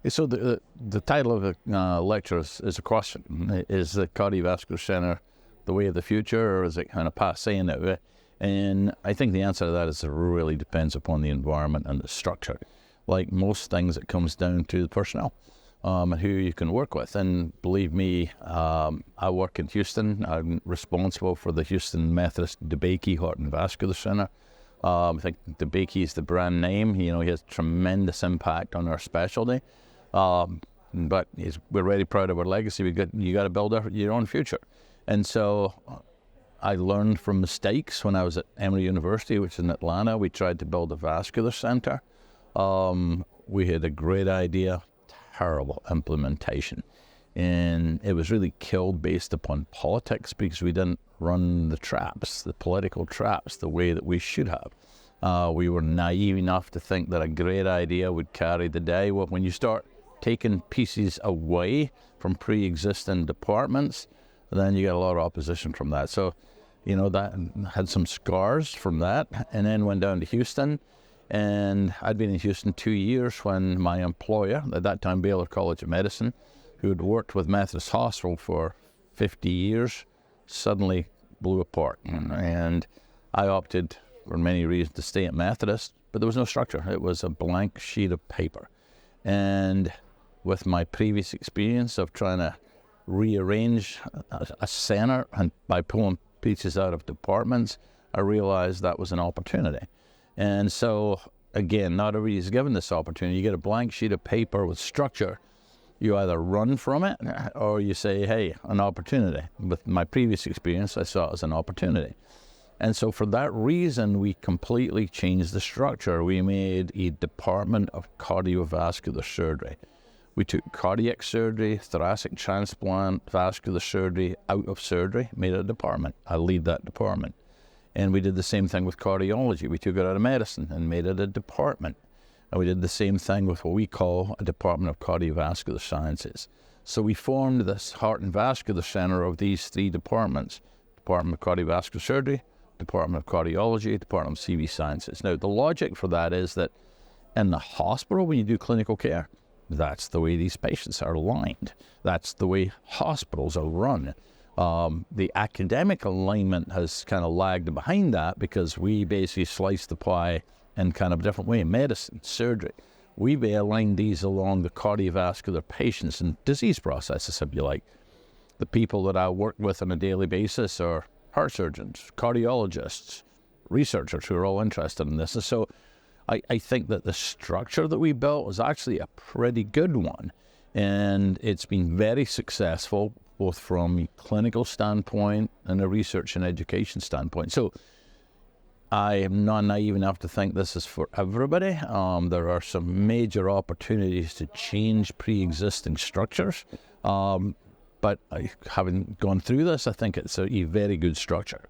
So the title of the lecture is a question. Is the cardiovascular center the way of the future, or is it kind of passé now? And I think the answer to that is it really depends upon the environment and the structure. Like most things, it comes down to the personnel and who you can work with. And believe me, I work in Houston. I'm responsible for the Houston Methodist DeBakey Heart and Vascular Center. I think DeBakey is the brand name. He has tremendous impact on our specialty. But we're really proud of our legacy. You got to build your own future. And so I learned from mistakes when I was at Emory University, which is in Atlanta. We tried to build a vascular center. We had a great idea, terrible implementation. And it was really killed based upon politics because we didn't run the traps, the political traps, the way that we should have. We were naive enough to think that a great idea would carry the day. Well, when you start taking pieces away from pre-existing departments, then you get a lot of opposition from that. So, that had some scars from that, and then went down to Houston. And I'd been in Houston 2 years when my employer, at that time Baylor College of Medicine, who had worked with Methodist Hospital for 50 years, suddenly blew apart. And I opted, for many reasons, to stay at Methodist, but there was no structure. It was a blank sheet of paper. And with my previous experience of trying to rearrange a center and by pulling pieces out of departments, I realized that was an opportunity. And so, again, not everybody is given this opportunity. You get a blank sheet of paper with structure. You either run from it or you say, hey, an opportunity. With my previous experience, I saw it as an opportunity. And so for that reason, we completely changed the structure. We made a department of cardiovascular surgery. We took cardiac surgery, thoracic transplant, vascular surgery out of surgery, made it a department. I lead that department. And we did the same thing with cardiology. We took it out of medicine and made it a department. And we did the same thing with what we call a Department of Cardiovascular Sciences. So we formed this Heart and Vascular Center of these three departments: Department of Cardiovascular Surgery, Department of Cardiology, Department of CV Sciences. Now, the logic for that is that in the hospital, when you do clinical care, that's the way these patients are aligned. That's the way hospitals are run. The academic alignment has kind of lagged behind that because we basically slice the pie in kind of a different way. Medicine, surgery. We align these along the cardiovascular patients and disease processes, if you like. The people that I work with on a daily basis are heart surgeons, cardiologists, researchers who are all interested in this. And so I think that the structure that we built was actually a pretty good one. And it's been very successful, both from a clinical standpoint and a research and education standpoint. So I am not naive enough to think this is for everybody. There are some major opportunities to change pre-existing structures. But having gone through this, I think it's a very good structure.